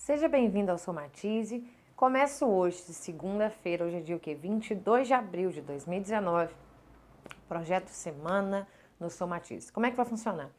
Seja bem-vindo ao Somatize. Começo hoje, segunda-feira, hoje é dia o quê? 22 de abril de 2019, projeto Semana no Somatize. Como é que vai funcionar?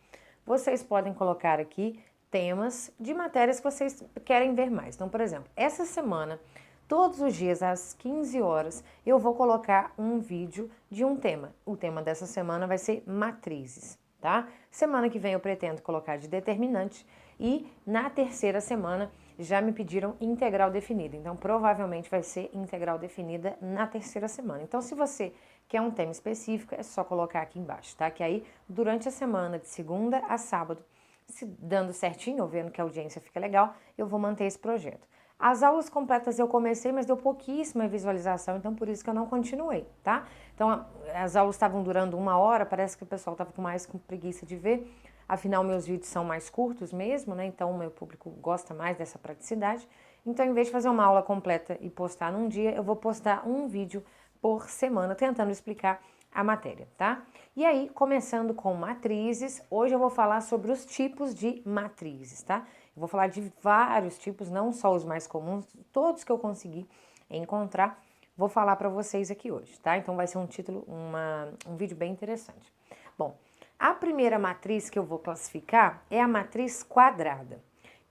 Vocês podem colocar aqui temas de matérias que vocês querem ver mais. Então, por exemplo, essa semana, todos os dias às 15 horas, eu vou colocar um vídeo de um tema. O tema dessa semana vai ser matrizes, tá? Semana que vem eu pretendo colocar de determinante e na terceira semana já me pediram integral definida. Então, provavelmente vai ser integral definida na terceira semana. Então, se você quer um tema específico, é só colocar aqui embaixo, tá? Que aí, durante a semana, de segunda a sábado, se dando certinho, ou vendo que a audiência fica legal, eu vou manter esse projeto. As aulas completas eu comecei, mas deu pouquíssima visualização, então por isso que eu não continuei, tá? Então, as aulas estavam durando 1 hora, parece que o pessoal estava com preguiça de ver. Afinal, meus vídeos são mais curtos mesmo, né? Então, o meu público gosta mais dessa praticidade. Então, em vez de fazer uma aula completa e postar num dia, eu vou postar um vídeo por semana, tentando explicar a matéria, tá? E aí, começando com matrizes, hoje eu vou falar sobre os tipos de matrizes, tá? Eu vou falar de vários tipos, não só os mais comuns, todos que eu consegui encontrar, vou falar para vocês aqui hoje, tá? Então, vai ser um vídeo bem interessante. Bom, a primeira matriz que eu vou classificar é a matriz quadrada.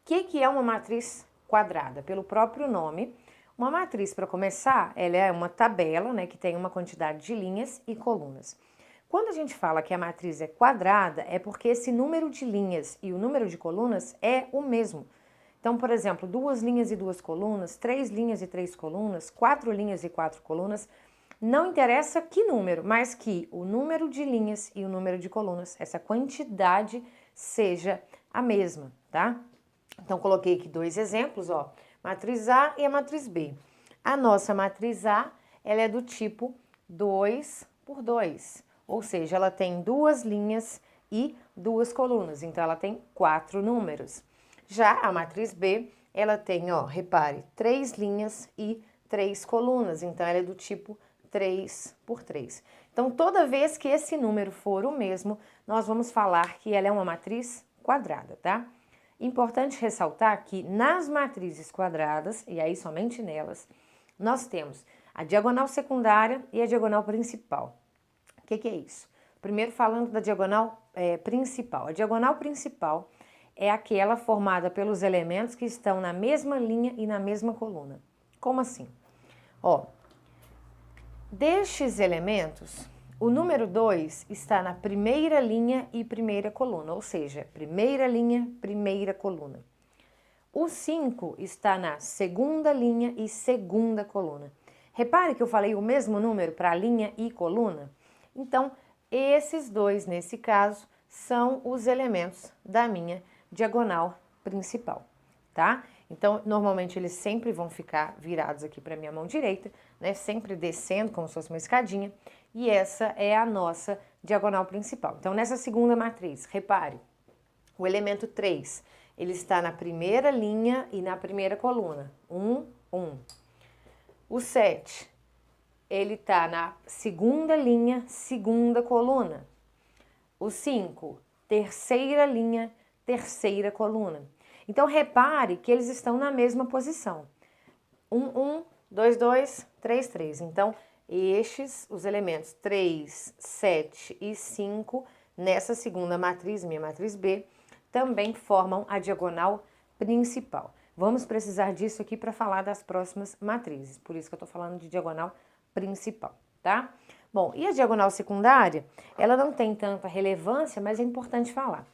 O que é uma matriz quadrada? Pelo próprio nome, uma matriz, para começar, ela é uma tabela, né, que tem uma quantidade de linhas e colunas. Quando a gente fala que a matriz é quadrada, é porque esse número de linhas e o número de colunas é o mesmo. Então, por exemplo, 2 linhas e 2 colunas, 3 linhas e 3 colunas, 4 linhas e 4 colunas, não interessa que número, mas que o número de linhas e o número de colunas, essa quantidade seja a mesma, tá? Então, coloquei aqui 2 exemplos, ó, matriz A e a matriz B. A nossa matriz A, ela é do tipo 2 por 2, ou seja, ela tem 2 linhas e 2 colunas, então ela tem 4 números. Já a matriz B, ela tem, ó, repare, 3 linhas e 3 colunas, então ela é do tipo 3 por 3. Então, toda vez que esse número for o mesmo, nós vamos falar que ela é uma matriz quadrada, tá? Importante ressaltar que nas matrizes quadradas, e aí somente nelas, nós temos a diagonal secundária e a diagonal principal. O que é isso? Primeiro falando da diagonal principal. A diagonal principal é aquela formada pelos elementos que estão na mesma linha e na mesma coluna. Como assim? Ó, destes elementos, o número 2 está na primeira linha e primeira coluna, ou seja, primeira linha, primeira coluna. O 5 está na segunda linha e segunda coluna. Repare que eu falei o mesmo número para linha e coluna? Então, esses dois, nesse caso, são os elementos da minha diagonal principal, tá? Então, normalmente eles sempre vão ficar virados aqui para minha mão direita, né? Sempre descendo como se fosse uma escadinha. E essa é a nossa diagonal principal. Então, nessa segunda matriz, repare, o elemento 3, ele está na primeira linha e na primeira coluna. 1, 1. O 7, ele está na segunda linha, segunda coluna. O 5, terceira linha, terceira coluna. Então, repare que eles estão na mesma posição. 1, 1, 2, 2, 3, 3. Então, os elementos 3, 7 e 5, nessa segunda matriz, minha matriz B, também formam a diagonal principal. Vamos precisar disso aqui para falar das próximas matrizes, por isso que eu estou falando de diagonal principal, tá? Bom, e a diagonal secundária, ela não tem tanta relevância, mas é importante falar.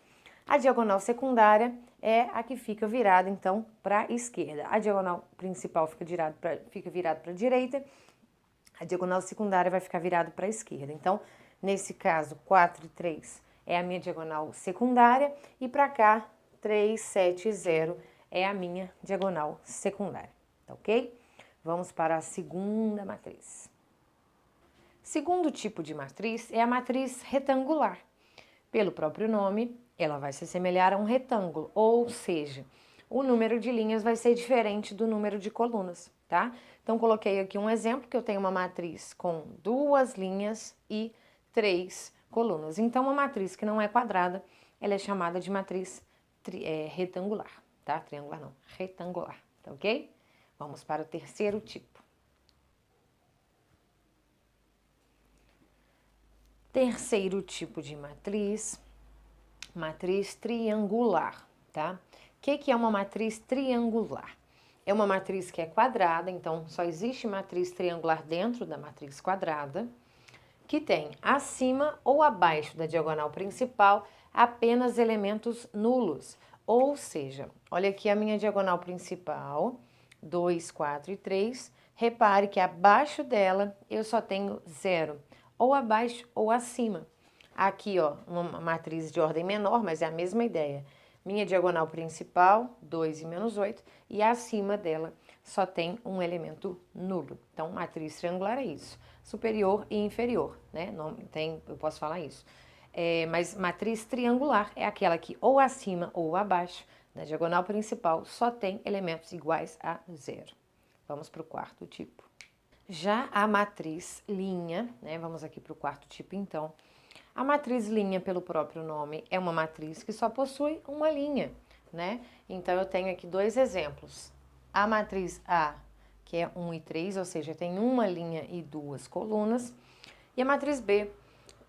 A diagonal secundária é a que fica virada, então, para a esquerda. A diagonal principal fica virada para a direita, a diagonal secundária vai ficar virada para a esquerda. Então, nesse caso, 4 e 3 é a minha diagonal secundária e para cá, 3, 7 e 0 é a minha diagonal secundária, tá ok? Vamos para a segunda matriz. Segundo tipo de matriz é a matriz retangular. Pelo próprio nome, ela vai se assemelhar a um retângulo, ou seja, o número de linhas vai ser diferente do número de colunas, tá? Então, coloquei aqui um exemplo que eu tenho uma matriz com 2 linhas e 3 colunas. Então, uma matriz que não é quadrada, ela é chamada de matriz retangular, tá? Triangular não, retangular, tá ok? Vamos para o terceiro tipo. Terceiro tipo de matriz, matriz triangular, tá? O que é uma matriz triangular? É uma matriz que é quadrada, então só existe matriz triangular dentro da matriz quadrada, que tem acima ou abaixo da diagonal principal apenas elementos nulos. Ou seja, olha aqui a minha diagonal principal, 2, 4 e 3. Repare que abaixo dela eu só tenho 0, ou abaixo ou acima. Aqui, ó, uma matriz de ordem menor, mas é a mesma ideia. Minha diagonal principal, 2 e menos 8, e acima dela só tem um elemento nulo. Então, matriz triangular é isso. Superior e inferior, né? Não tem, eu posso falar isso. Mas matriz triangular é aquela que ou acima ou abaixo da diagonal principal só tem elementos iguais a 0. Vamos para o quarto tipo. Já a matriz linha, né? Vamos aqui para o quarto tipo, então. A matriz linha, pelo próprio nome, é uma matriz que só possui uma linha, né? Então, eu tenho aqui dois exemplos. A matriz A, que é 1 e 3, ou seja, tem uma linha e duas colunas. E a matriz B,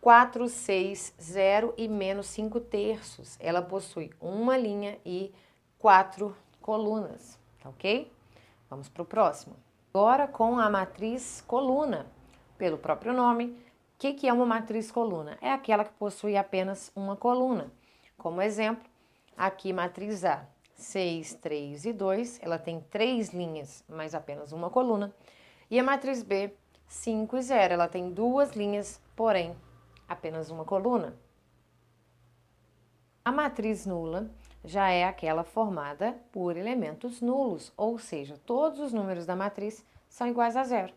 4, 6, 0 e menos 5 terços. Ela possui uma linha e 4 colunas, tá ok? Vamos para o próximo. Agora com a matriz coluna, pelo próprio nome. O que é uma matriz coluna? É aquela que possui apenas uma coluna. Como exemplo, aqui matriz A, 6, 3 e 2, ela tem 3 linhas, mas apenas uma coluna. E a matriz B, 5 e 0, ela tem 2 linhas, porém apenas uma coluna. A matriz nula já é aquela formada por elementos nulos, ou seja, todos os números da matriz são iguais a 0.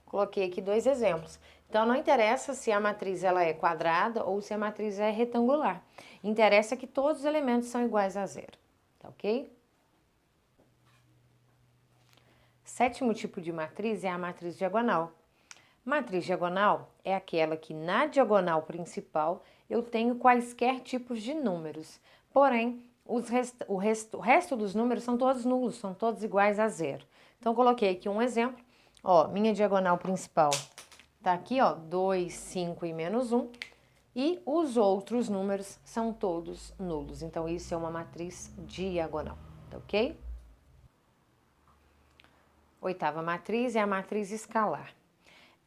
Coloquei aqui dois exemplos. Então, não interessa se a matriz ela é quadrada ou se a matriz é retangular. Interessa que todos os elementos são iguais a 0, tá ok? Sétimo tipo de matriz é a matriz diagonal. Matriz diagonal é aquela que na diagonal principal eu tenho quaisquer tipos de números, porém o resto dos números são todos nulos, são todos iguais a 0. Então, coloquei aqui um exemplo. Ó, minha diagonal principal tá aqui, ó, 2, 5 e menos 1. E os outros números são todos nulos. Então, isso é uma matriz diagonal, tá ok? Oitava matriz é a matriz escalar.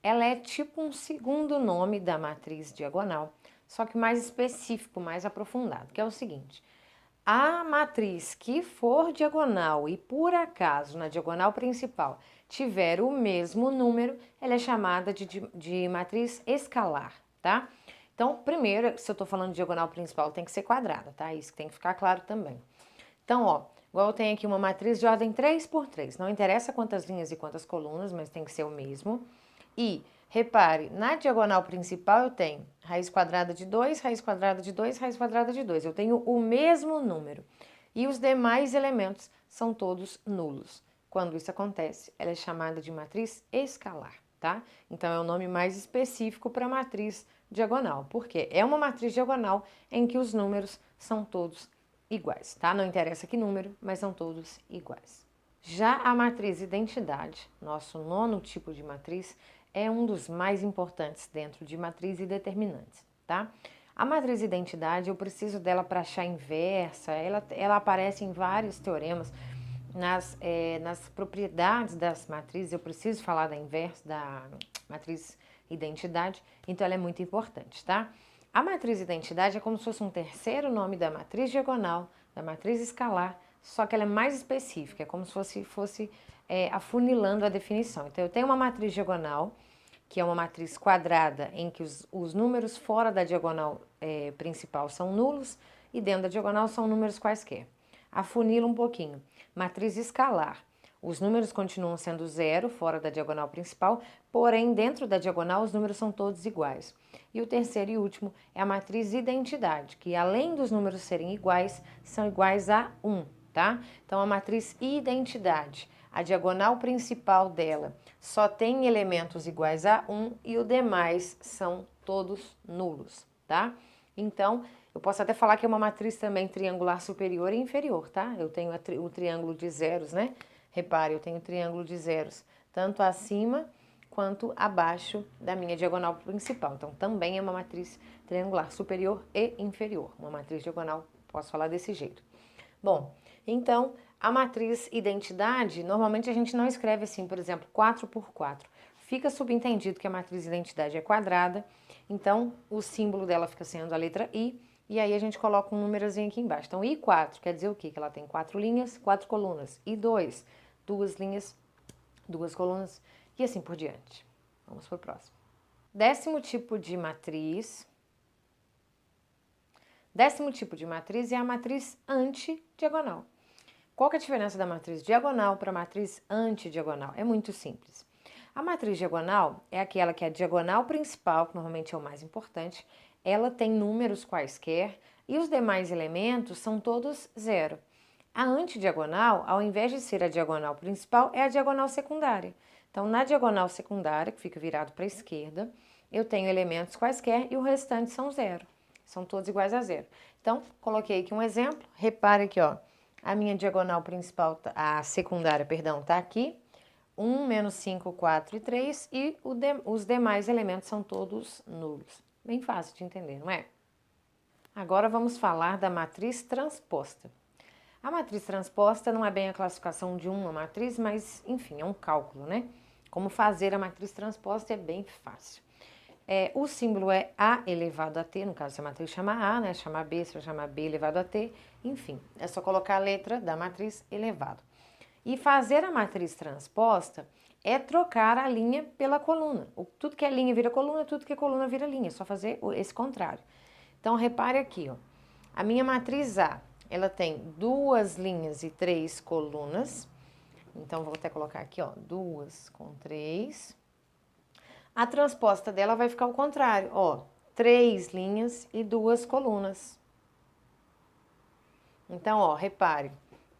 Ela é tipo um segundo nome da matriz diagonal, só que mais específico, mais aprofundado, que é o seguinte. A matriz que for diagonal e por acaso na diagonal principal tiver o mesmo número, ela é chamada de matriz escalar, tá? Então, primeiro, se eu tô falando de diagonal principal, tem que ser quadrada, tá? Isso tem que ficar claro também. Então, ó, igual eu tenho aqui uma matriz de ordem 3 por 3. Não interessa quantas linhas e quantas colunas, mas tem que ser o mesmo. E, repare, na diagonal principal eu tenho raiz quadrada de 2, raiz quadrada de 2, raiz quadrada de 2. Eu tenho o mesmo número. E os demais elementos são todos nulos. Quando isso acontece, ela é chamada de matriz escalar, tá? Então, é o nome mais específico para matriz diagonal. Porque é uma matriz diagonal em que os números são todos iguais, tá? Não interessa que número, mas são todos iguais. Já a matriz identidade, nosso nono tipo de matriz, é um dos mais importantes dentro de matriz e determinantes, tá? A matriz identidade, eu preciso dela para achar inversa, ela aparece em vários teoremas. Nas propriedades das matrizes, eu preciso falar da inversa, da matriz identidade, então ela é muito importante, tá? A matriz identidade é como se fosse um terceiro nome da matriz diagonal, da matriz escalar, só que ela é mais específica, é como se fosse afunilando a definição. Então, eu tenho uma matriz diagonal, que é uma matriz quadrada, em que os números fora da diagonal principal são nulos e dentro da diagonal são números quaisquer. Afunila um pouquinho. Matriz escalar. Os números continuam sendo 0 fora da diagonal principal, porém, dentro da diagonal, os números são todos iguais. E o terceiro e último é a matriz identidade, que além dos números serem iguais, são iguais a 1, tá? Então, a matriz identidade, a diagonal principal dela só tem elementos iguais a 1 e os demais são todos nulos, tá? Então, Eu posso até falar que é uma matriz também triangular superior e inferior, tá? Eu tenho o triângulo de zeros, né? Repare, eu tenho o triângulo de zeros, tanto acima quanto abaixo da minha diagonal principal. Então, também é uma matriz triangular superior e inferior. Uma matriz diagonal, posso falar desse jeito. Bom, então, a matriz identidade, normalmente a gente não escreve assim, por exemplo, 4 por 4. Fica subentendido que a matriz identidade é quadrada, então o símbolo dela fica sendo a letra I, e aí a gente coloca um númerozinho aqui embaixo. Então, I4 quer dizer o quê? Que ela tem 4 linhas, 4 colunas. I2, 2 linhas, 2 colunas, e assim por diante. Vamos para o próximo. Décimo tipo de matriz é a matriz antidiagonal. Qual que é a diferença da matriz diagonal para a matriz antidiagonal? É muito simples. A matriz diagonal é aquela que é a diagonal principal, que normalmente é o mais importante, ela tem números quaisquer e os demais elementos são todos zero. A antidiagonal, ao invés de ser a diagonal principal, é a diagonal secundária. Então, na diagonal secundária, que fica virado para a esquerda, eu tenho elementos quaisquer e o restante são zero. São todos iguais a zero. Então, coloquei aqui um exemplo. Repare aqui, ó. A minha diagonal principal, a secundária, perdão, tá aqui. 1, menos 5, 4 e 3. E os demais elementos são todos nulos. Bem fácil de entender, não é? Agora vamos falar da matriz transposta. A matriz transposta não é bem a classificação de uma matriz, mas, enfim, é um cálculo, né? Como fazer a matriz transposta é bem fácil. O símbolo é A elevado a T, no caso, se a matriz chama A, né? Chama B, se chama B elevado a T, enfim, é só colocar a letra da matriz elevado. E fazer a matriz transposta é trocar a linha pela coluna. Tudo que é linha vira coluna, tudo que é coluna vira linha, é só fazer esse contrário. Então, repare aqui, ó, a minha matriz A, ela tem 2 linhas e 3 colunas, então vou até colocar aqui, ó, 2 com 3. A transposta dela vai ficar o contrário, ó, 3 linhas e 2 colunas. Então, ó, repare,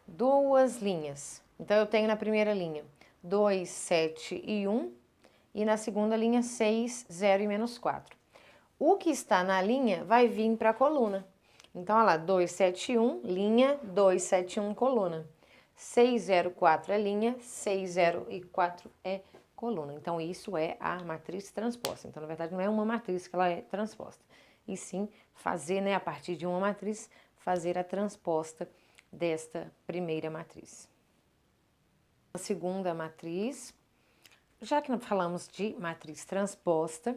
2 linhas. Então, eu tenho na primeira linha 2, 7 e 1, e na segunda linha 6, 0 e menos 4. O que está na linha vai vir para a coluna. Então, olha lá, 2, 7 e 1, linha, 2, 7 e 1, coluna. 6, 0, 4 é linha, 6, 0 e 4 é coluna. Então, isso é a matriz transposta. Então, na verdade, não é uma matriz que ela é transposta. E sim, fazer, né, a partir de uma matriz, fazer a transposta desta primeira matriz. A segunda matriz, já que falamos de matriz transposta,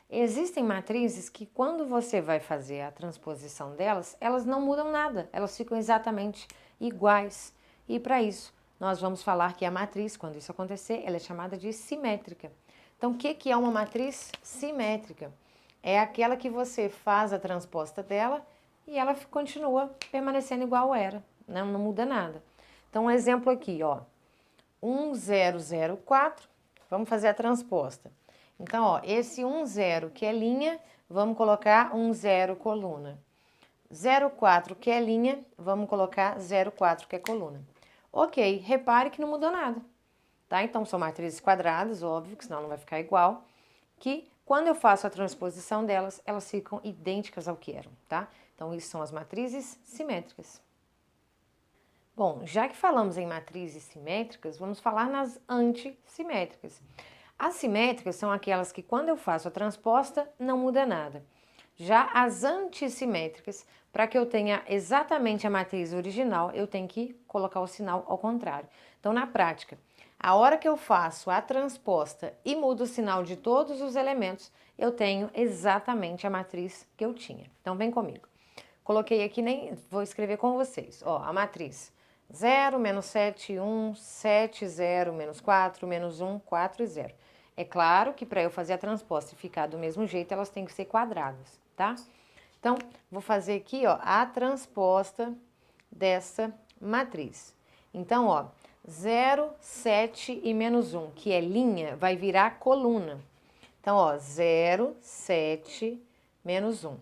existem matrizes que quando você vai fazer a transposição delas, elas não mudam nada, elas ficam exatamente iguais. E para isso, nós vamos falar que a matriz, quando isso acontecer, ela é chamada de simétrica. Então, o que é uma matriz simétrica? É aquela que você faz a transposta dela e ela continua permanecendo igual era, não muda nada. Então, um exemplo aqui, ó, 1, 0, 0, 4, vamos fazer a transposta. Então, ó, esse 1, 0 que é linha, vamos colocar 1, 0 coluna. 0, 4 que é linha, vamos colocar 0, 4 que é coluna. Ok, repare que não mudou nada, tá? Então, são matrizes quadradas, óbvio, que senão não vai ficar igual, que quando eu faço a transposição delas, elas ficam idênticas ao que eram, tá? Então, isso são as matrizes simétricas. Bom, já que falamos em matrizes simétricas, vamos falar nas antissimétricas. As simétricas são aquelas que, quando eu faço a transposta, não muda nada. Já as antissimétricas, para que eu tenha exatamente a matriz original, eu tenho que colocar o sinal ao contrário. Então, na prática, a hora que eu faço a transposta e mudo o sinal de todos os elementos, eu tenho exatamente a matriz que eu tinha. Então, vem comigo. Coloquei aqui, nem vou escrever com vocês. Ó, a matriz 0, menos 7, 1, 7, 0, menos 4, menos 1, 4 e 0. É claro que para eu fazer a transposta e ficar do mesmo jeito, elas têm que ser quadradas, tá? Então, vou fazer aqui, ó, a transposta dessa matriz. Então, ó, 0, 7 e menos 1, que é linha, vai virar coluna. Então, ó, 0, 7, menos 1.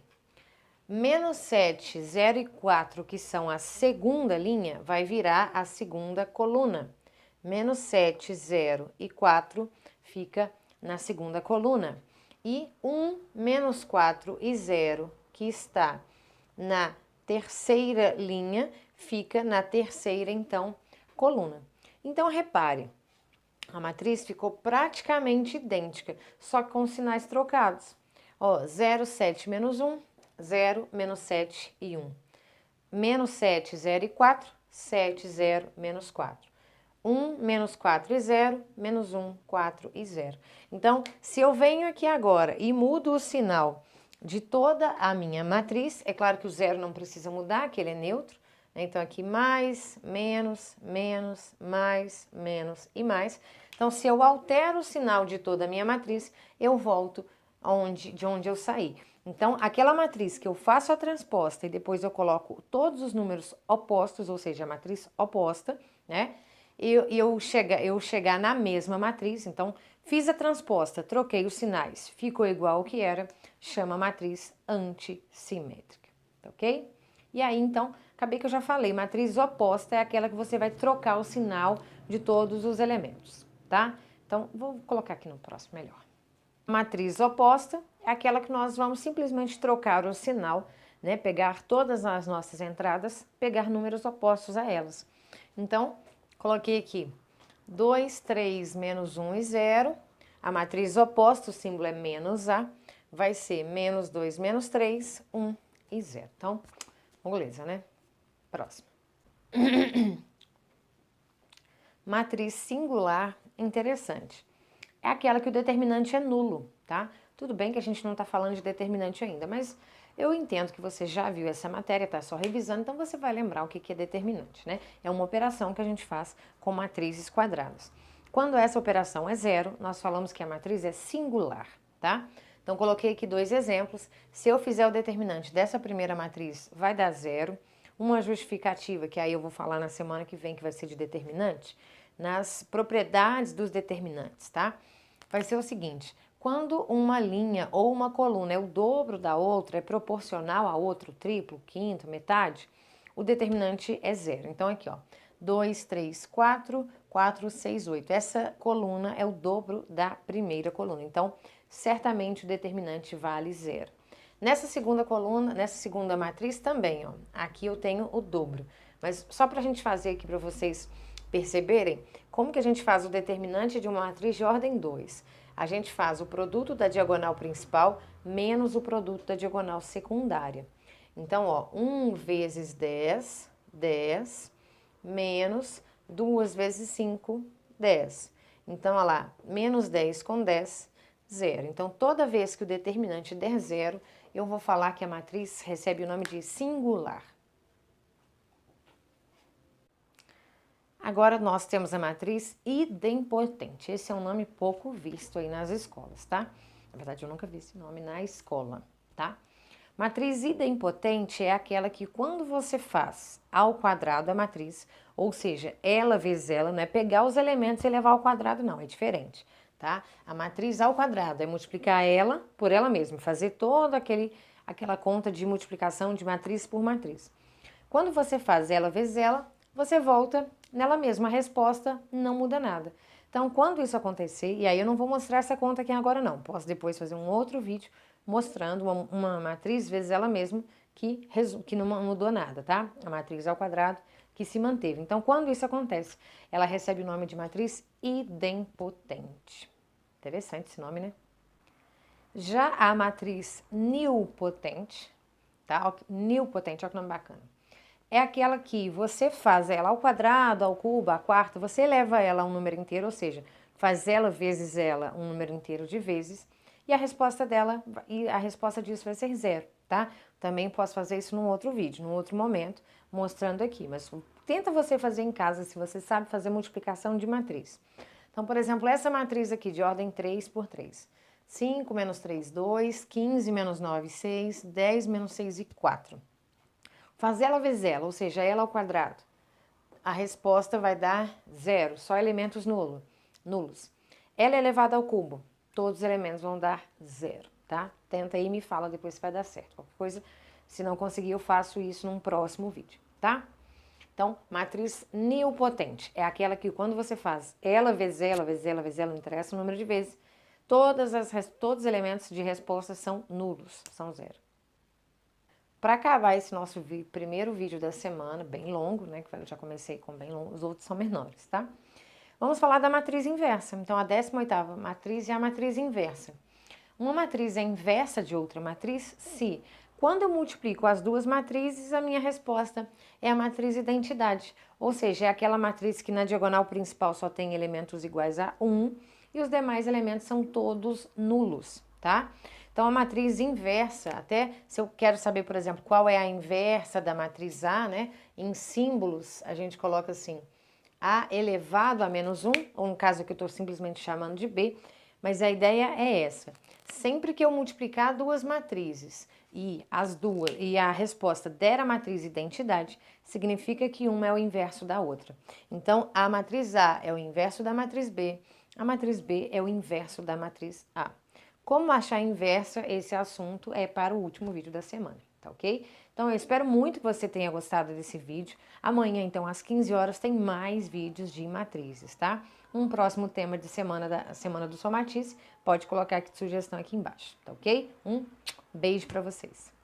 Menos 7, 0 e 4, que são a segunda linha, vai virar a segunda coluna. Menos 7, 0 e 4 fica na segunda coluna. E 1, menos 4 e 0, que está na terceira linha, fica na terceira, então, coluna. Então, repare, a matriz ficou praticamente idêntica, só que com sinais trocados. Ó, 0, 7, menos 1, 0, menos 7 e 1. Menos 7, 0 e 4, 7, 0, menos 4. 1, menos 4 e 0, menos 1, 4 e 0. Então, se eu venho aqui agora e mudo o sinal de toda a minha matriz, é claro que o 0 não precisa mudar, que ele é neutro, né? Então, aqui mais, menos, menos, mais, menos e mais. Então, se eu altero o sinal de toda a minha matriz, eu volto de onde eu saí. Então, aquela matriz que eu faço a transposta e depois eu coloco todos os números opostos, ou seja, a matriz oposta, né? E eu chegar na mesma matriz, então fiz a transposta, troquei os sinais, ficou igual ao que era, chama matriz antissimétrica, ok? E aí, então, acabei que eu já falei, matriz oposta é aquela que você vai trocar o sinal de todos os elementos, tá? Então, vou colocar aqui no próximo melhor. Matriz oposta é aquela que nós vamos simplesmente trocar o sinal, né? Pegar todas as nossas entradas, pegar números opostos a elas. Então, coloquei aqui 2, 3, menos 1 e 0. A matriz oposta, o símbolo é menos A, vai ser menos 2, menos 3, 1 e 0. Então, beleza, né? Próximo. Matriz singular interessante. É aquela que o determinante é nulo, tá? Tudo bem que a gente não está falando de determinante ainda, mas eu entendo que você já viu essa matéria, tá só revisando, então você vai lembrar o que é determinante, né? É uma operação que a gente faz com matrizes quadradas. Quando essa operação é zero, nós falamos que a matriz é singular, tá? Então, coloquei aqui dois exemplos. Se eu fizer o determinante dessa primeira matriz, vai dar zero. Uma justificativa, que aí eu vou falar na semana que vem, que vai ser de determinante, nas propriedades dos determinantes, tá? Vai ser o seguinte, quando uma linha ou uma coluna é o dobro da outra, é proporcional a outro, triplo, quinto, metade, o determinante é zero. Então, aqui, ó, 2, 3, 4, 4, 6, 8. Essa coluna é o dobro da primeira coluna. Então, certamente o determinante vale zero. Nessa segunda coluna, nessa segunda matriz também, ó, aqui eu tenho o dobro. Mas só para a gente fazer aqui para vocês perceberem como que a gente faz o determinante de uma matriz de ordem 2. A gente faz o produto da diagonal principal menos o produto da diagonal secundária. Então, ó, 1 vezes 10, 10, menos 2 vezes 5, 10. Então, olha lá, menos 10 com 10, 0. Então, toda vez que o determinante der 0, eu vou falar que a matriz recebe o nome de singular. Agora, nós temos a matriz idempotente. Esse é um nome pouco visto aí nas escolas, tá? Na verdade, eu nunca vi esse nome na escola, tá? Matriz idempotente é aquela que quando você faz ao quadrado a matriz, ou seja, ela vezes ela, não é pegar os elementos e levar ao quadrado, não, é diferente, tá? A matriz ao quadrado é multiplicar ela por ela mesma, fazer toda aquela conta de multiplicação de matriz por matriz. Quando você faz ela vezes ela, você volta nela mesma, a resposta não muda nada. Então, quando isso acontecer, e aí eu não vou mostrar essa conta aqui agora não, posso depois fazer um outro vídeo mostrando uma matriz vezes ela mesma que não mudou nada, tá? A matriz ao quadrado que se manteve. Então, quando isso acontece, ela recebe o nome de matriz idempotente. Interessante esse nome, né? Já a matriz nilpotente, tá? Nilpotente, olha que nome bacana. É aquela que você faz ela ao quadrado, ao cubo, à quarta, você eleva ela a um número inteiro, ou seja, faz ela vezes ela um número inteiro de vezes, e a resposta disso vai ser zero, tá? Também posso fazer isso num outro vídeo, num outro momento, mostrando aqui, mas tenta você fazer em casa se você sabe fazer multiplicação de matriz. Então, por exemplo, essa matriz aqui de ordem 3 por 3. 5 menos 3, 2, 15 menos 9, 6, 10 menos 6 e 4. Faz ela vezes ela, ou seja, ela ao quadrado. A resposta vai dar zero, só elementos nulos. Ela é elevada ao cubo, todos os elementos vão dar zero, tá? Tenta aí e me fala depois se vai dar certo. Qualquer coisa, se não conseguir, eu faço isso num próximo vídeo, tá? Então, matriz nilpotente é aquela que quando você faz ela vezes ela, vezes ela, vezes ela, não interessa o número de vezes, todos os elementos de resposta são nulos, são zero. Para acabar esse nosso primeiro vídeo da semana, bem longo, né? Que eu já comecei com bem longo, os outros são menores, tá? Vamos falar da matriz inversa. Então, a 18ª matriz é a matriz inversa. Uma matriz é inversa de outra matriz se, quando eu multiplico as duas matrizes, a minha resposta é a matriz identidade. Ou seja, é aquela matriz que na diagonal principal só tem elementos iguais a 1 e os demais elementos são todos nulos, tá? Então, a matriz inversa, até se eu quero saber, por exemplo, qual é a inversa da matriz A, né? Em símbolos, a gente coloca assim, A elevado a menos 1, ou no caso aqui eu estou simplesmente chamando de B, mas a ideia é essa. Sempre que eu multiplicar duas matrizes e a resposta der a matriz identidade, significa que uma é o inverso da outra. Então, a matriz A é o inverso da matriz B, a matriz B é o inverso da matriz A. Como achar a inversa, esse assunto é para o último vídeo da semana, tá ok? Então, eu espero muito que você tenha gostado desse vídeo. Amanhã, então, às 15 horas, tem mais vídeos de matrizes, tá? Um próximo tema de semana da Semana do Somatice, pode colocar aqui de sugestão aqui embaixo, tá ok? Um beijo para vocês.